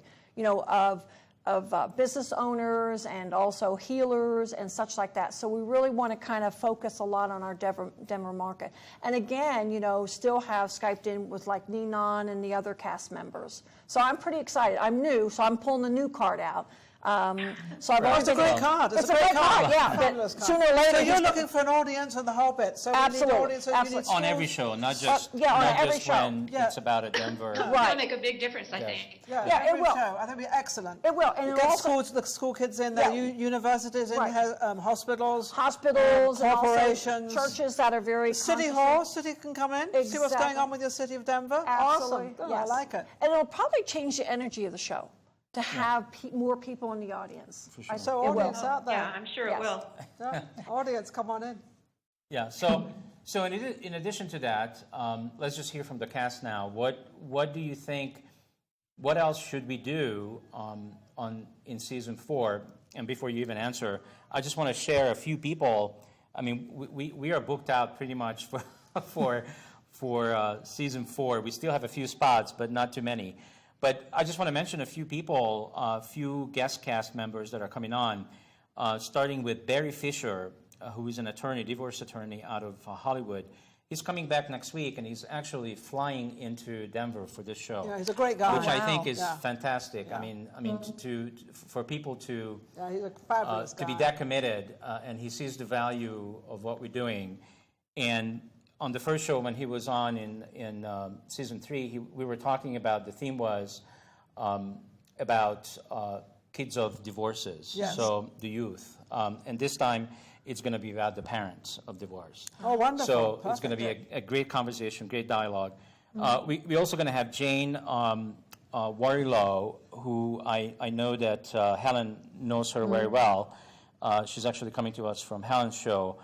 of business owners and also healers and such like that. So we really want to kind of focus a lot on our Denver market. And again, still have Skyped in with like Ninon and the other cast members. So I'm pretty excited. I'm new, so I'm pulling the new card out. So I've always It's a great card. It's a great card, yeah. Fabulous But card. sooner or later, So you're he's- looking for an audience and the whole bit. So we need Absolutely, audience, and you need absolutely. On schools. every show, not just, yeah, on not every just show. when Yeah. it's about a Denver. Right. That'll make a big difference, I Yes. think. Yeah, Yeah, it every will. show. I think it'll be excellent. It will, and it Get also- the school kids in, Yeah. the universities in, Right. hospitals, hospitals and also corporations, churches that are very City conscious- Hall. City can come in, see what's going Exactly. on with your city of Denver. Absolutely, Awesome. Oh, yes. I like it. And it'll probably change the energy of the show to have more people in the audience. For sure. So It will. audience out there. Yeah, I'm sure Yes. it will. Yeah. Audience, come on in. Yeah. So in addition to that, let's just hear from the cast now. What do you think? What else should we do in season 4? And before you even answer, I just want to share a few people. I mean, we are booked out pretty much for season 4. We still have a few spots, but not too many. But I just want to mention a few people, a few guest cast members that are coming on, starting with Barry Fisher, who is an attorney, divorce attorney out of Hollywood. He's coming back next week, and he's actually flying into Denver for this show. Yeah, he's a great guy. Which I Wow. think is Yeah. fantastic. Yeah. I mean, for people to Yeah, he's a fabulous guy. to be that committed, and he sees the value of what we're doing. And on the first show, when he was on in season 3, we were talking about, the theme was about kids of divorces, Yes. so the youth. And this time, it's going to be about the parents of divorce. Oh, wonderful. So it's going to be Perfect. a great conversation, great dialogue. We're also going to have Jane Warrilow, who I know that Helen knows her very well. She's actually coming to us from Helen's show.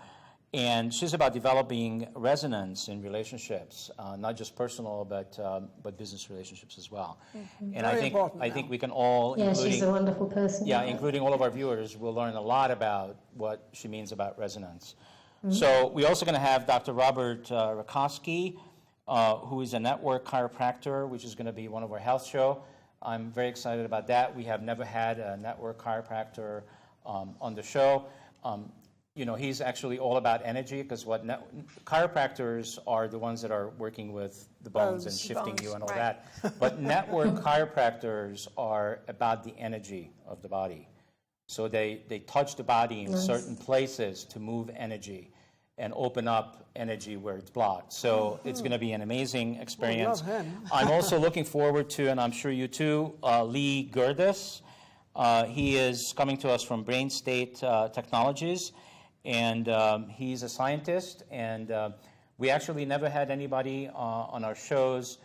And she's about developing resonance in relationships, not just personal, but business relationships as well. And Very important I now. think we can all, Yeah, she's including a wonderful person. yeah, including all of our viewers, will learn a lot about what she means about resonance. So we're also going to have Dr. Robert Rakowski, who is a network chiropractor, which is going to be one of our health show. I'm very excited about that. We have never had a network chiropractor on the show. You know, he's actually all about energy, because chiropractors are the ones that are working with the bones and shifting you and all right. that. But network chiropractors are about the energy of the body. So they touch the body in certain places to move energy and open up energy where it's blocked. So it's going to be an amazing experience. love him. I'm also looking forward to, and I'm sure you too, Lee Gerdes. He is coming to us from Brain State Technologies. And he's a scientist, and we actually never had anybody on our shows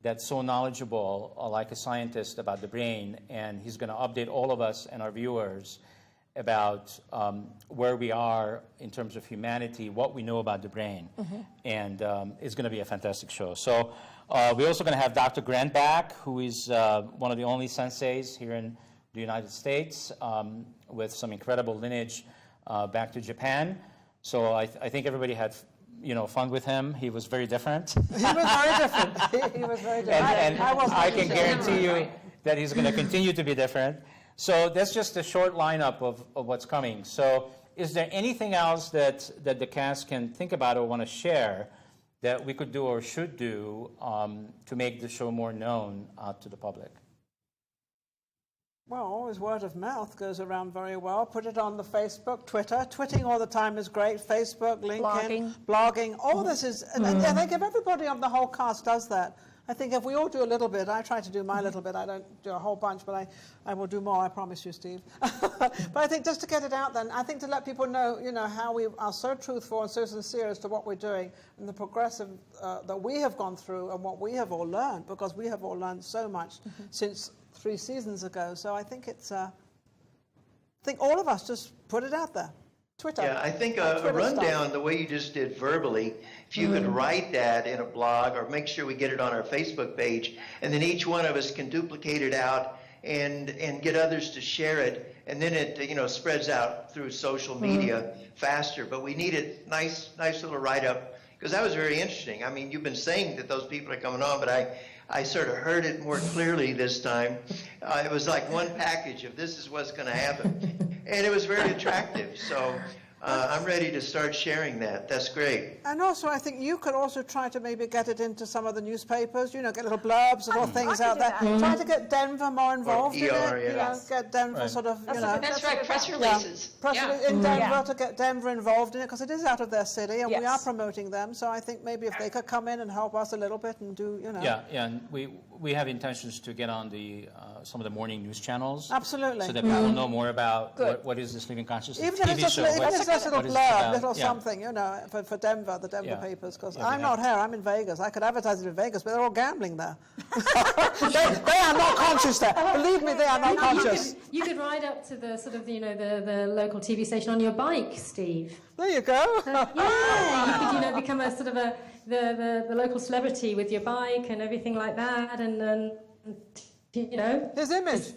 that's so knowledgeable like a scientist about the brain, and he's going to update all of us and our viewers about where we are in terms of humanity, what we know about the brain, and it's going to be a fantastic show. So we're also going to have Dr. Grant back, who is one of the only senseis here in the United States, with some incredible lineage back to Japan. So I think everybody had, fun with him. He was very different. He was very different. He was very different. And wasn't I can interested. guarantee you that he's going to continue to be different. So that's just a short lineup of what's coming. So is there anything else that the cast can think about or want to share that we could do or should do to make the show more known to the public? Well, always word of mouth goes around very well. Put it on the Facebook, Twitter. Twitting all the time is great. Facebook, LinkedIn, blogging. All this is, and I think if everybody on the whole cast does that, I think if we all do a little bit, I try to do my little bit. I don't do a whole bunch, but I will do more, I promise you, Steve. But I think just to get it out then, I think to let people know, how we are so truthful and so sincere as to what we're doing and the progressive that we have gone through and what we have all learned, because we have all learned so much since 3 seasons ago. So I think it's, I think all of us just put it out there. Twitter. Yeah, I think Like a Twitter rundown, stuff. the way you just did verbally, if you could write that in a blog or make sure we get it on our Facebook page, and then each one of us can duplicate it out and get others to share it, and then it spreads out through social media faster. But we need it nice little write-up, because that was very interesting. I mean, you've been saying that those people are coming on, but I sort of heard it more clearly this time. It was like one package of this is what's going to happen. And it was very attractive. So I'm ready to start sharing that. That's great. And also, I think you could also try to maybe get it into some of the newspapers, you know, get little blurbs, little things out there. Try to get Denver more involved in it. ER, You know, get Denver sort of, you know. That's right, press releases. Press Yeah. release in Denver to get Denver involved in it, because it is out of their city, and we are Yes. promoting them. So I think maybe if they could come in and help us a little bit and do, you know. Yeah, and we have intentions to get on the some of the morning news channels. Absolutely. So that people know more about what is this living consciousness Even if it's TV just, show. even if it's just a little what is it blurb, about? little Yeah. something, you know, for Denver, the Denver Yeah. papers, because Yeah, I'm we not have- here, I'm in Vegas. I could advertise it in Vegas, but they're all gambling there. they are not conscious there. Believe me, they are not conscious. You could ride up to the sort of, you know, the local TV station on your bike, Steve. There you go. Yeah, you could, you know, become a sort of the local celebrity with your bike and everything like that, and you know, His image.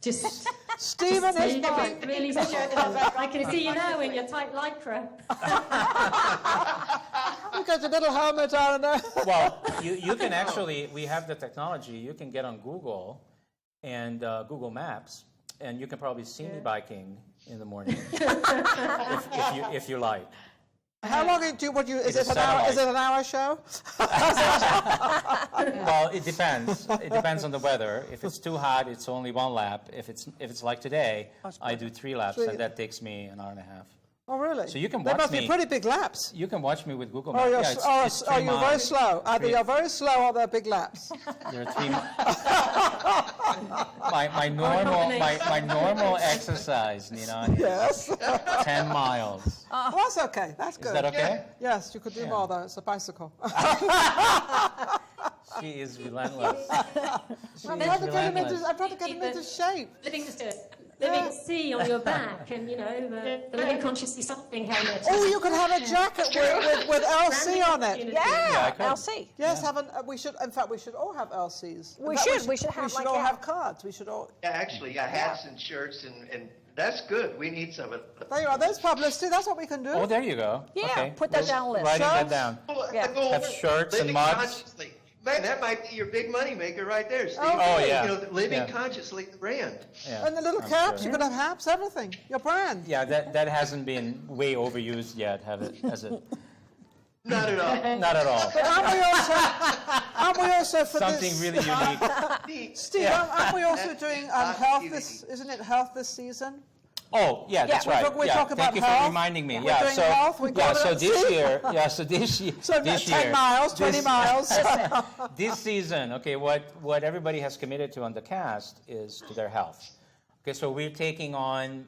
just Stephen there is you go, bike. really I can see you now in your tight lycra. Look at your little helmet on there. Well, you can actually, we have the technology, you can get on Google and Google Maps, and you can probably see me biking in the morning if you like. How long is is it an hour? satellite. Is it an hour show? Well, it depends. It depends on the weather. If it's too hot, it's only one lap. If it's like today, I do 3 laps, and that takes me an hour and a half. Oh, really? So you can They watch must me. be pretty big laps. You can watch me with Google Oh, Maps. you're, Yeah, it's 3 you're very miles. slow. Either Three- you're very slow or they're big laps. There are 3 my normal exercise, Nina, is Yes. 10 miles. Well, that's okay. That's good. Is that okay? Yes, you could do more though. It's a bicycle. She is relentless. I'm trying to get him relentless. into shape. Living sea on your back, and you know the living consciously something helmet. Oh, you could have a jacket with LC on it. Yeah, I could. LC. Yes, we should. In fact, we should all have LCs. We In fact, should. We should have like all that. have cards. We should all. Yeah, actually, hats and shirts, and that's good. We need some of it. There you are. There's publicity. That's what we can do. Oh, there you go. Yeah, okay. put that down on the list. Writing that Shirts? down. Yeah. Have shirts and Living mugs. consciously. Man, that might be your big money maker right there, Steve. Oh, yeah. You know, living Yeah. consciously, the brand. Yeah, And the little I'm caps. sure. You could have hats. Everything. Your brand. Yeah, that hasn't been way overused yet, has it? Not at all. Not at all. Aren't we also for Something this? really unique. Steve, aren't we also doing health this? Isn't it health this season? Oh, yeah, that's Yeah. right. We yeah. talk Thank about you health. for reminding me. We're Yeah, doing so health. We yeah, got so it. this year, yeah, so this year, So this 10 year, miles, 20 miles. this season, okay, what everybody has committed to on the cast is to their health. Okay, so we're taking on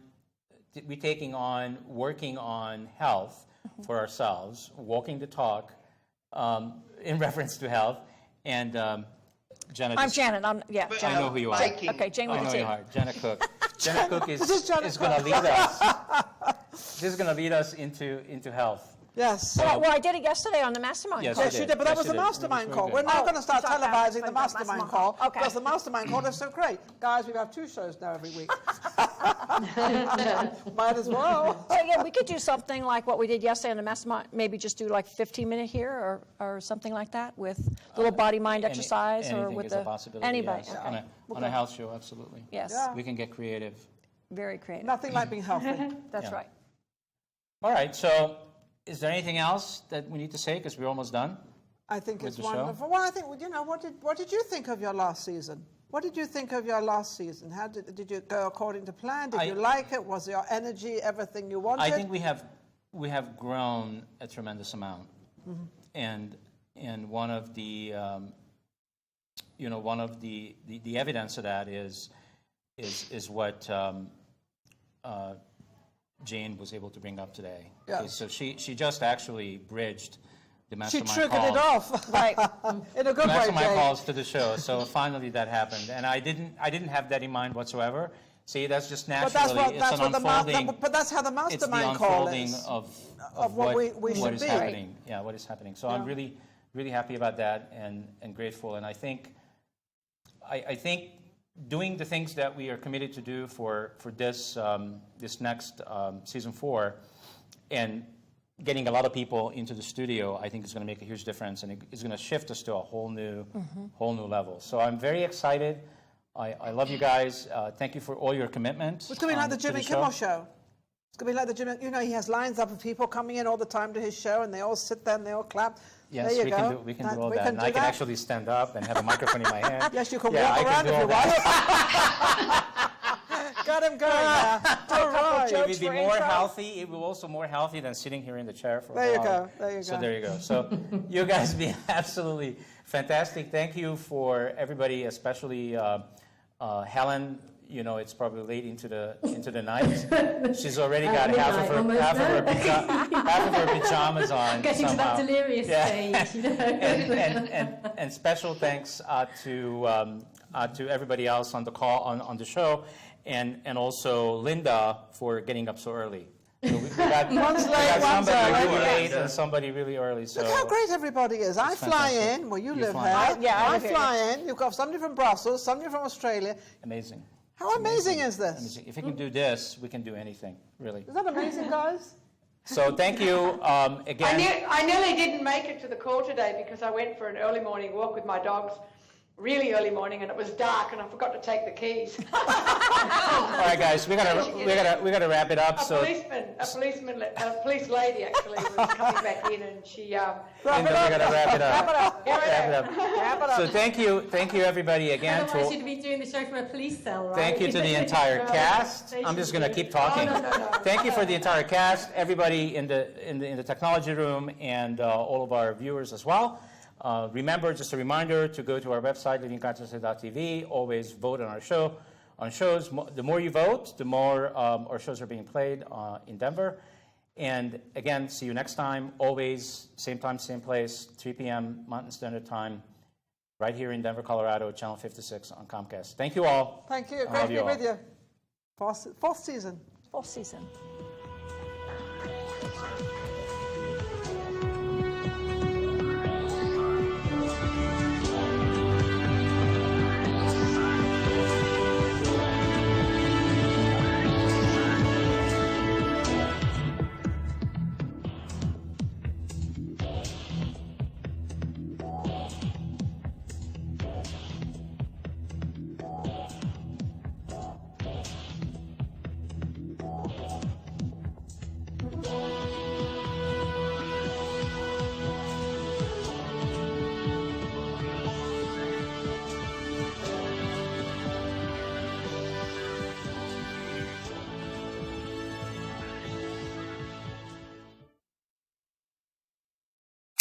working on health for ourselves, walking the talk in reference to health, and Jenna. I'm just- Janet. Janet. I know who you are. Biking. Okay, Jane I with know the you T. are. Jenna Cook. Jenna Cook is Janet going to lead us. This is going to lead us into health. Yes. Well, I did it yesterday on the mastermind Yes, call. Yes, you did, but that Yes, was you the did. mastermind It was call. very We're good. not Oh, going to start sorry, televising the that's mastermind mastermind call call. Okay. because the mastermind call is so great. Guys, we have 2 shows now every week. Might as well. So yeah, we could do something like what we did yesterday on the mastermind. Maybe just do like 15-minute here or something like that with little body-mind exercise or Anything with is the a possibility. anybody. Yes. Okay. On a health show, absolutely. Yes, Yeah. We can get creative. very creative. Nothing like being healthy. That's Yeah. right. All right. So, is there anything else that we need to say? Because we're almost done. I think With it's the show? wonderful. Well, I think, you know, what did you think of your last season? What did you think of your last season? How did you go according to plan? Did you like it? Was your energy everything you wanted? I think we have grown a tremendous amount, and one of the the evidence of that is what Jane was able to bring up today. Okay, Yes. so she just actually bridged the she mastermind triggered calls. it off. Right. In a good way, Mastermind Jane. calls to the show. So finally that happened, and I didn't have that in mind whatsoever. See, that's just naturally. But that's how the It's the mastermind call unfolding is. of what we what should is be. happening. Yeah, what is happening. So I'm really, really happy about that and grateful. And I think doing the things that we are committed to do for this this next season 4, and getting a lot of people into the studio, I think is going to make a huge difference, and it's going to shift us to a whole new level. So I'm very excited. I love you guys. Thank you for all your commitment. It's going to be like the to Jimmy show. Kimmel show. going to be like the gym. You know, he has lines up of people coming in all the time to his show, and they all sit there and they all clap. Yes, there you go. we can do all that. And I can actually stand up and have a microphone in my hand. Yes, you can walk around if you want. Got him going now. All right. It will be more healthy. It will also more healthy than sitting here in the chair for a while. There you go. There you go. So there you go. So you guys be absolutely fantastic. Thank you for everybody, especially Helen. You know, it's probably late into the night. She's already got half of her pajamas on. Getting somehow. to that delirious stage. You know? and special thanks to everybody else on the call on the show, and also Linda for getting up so early. So we got somebody really late and somebody really early. So look how great everybody is. I fly in. Well, you live here. I fly in. You've got somebody from Brussels, somebody from Australia. Amazing. How amazing is this? Amazing. If we can do this, we can do anything, really. Is that amazing, guys? So thank you again. I nearly didn't make it to the call today because I went for an early morning walk with my dogs, really early morning, and it was dark, and I forgot to take the keys. All right, guys, we gotta wrap it up. A police lady actually was coming back in, and she. Linda, we gotta wrap it up. Wrap it up. So thank you everybody again. Otherwise, you'd be doing the show from a police cell, right? Thank you to the entire cast. I'm just going to keep talking. No. Thank you for the entire cast, everybody in the technology room, and all of our viewers as well. Remember, just a reminder to go to our website, livingconsciously.tv. Always vote on our show. On shows, the more you vote, the more our shows are being played in Denver. And again, see you next time. Always same time, same place, 3 p.m. Mountain Standard Time, right here in Denver, Colorado, channel 56 on Comcast. Thank you all. Thank you. Great to be with you. Fourth season. Fourth season.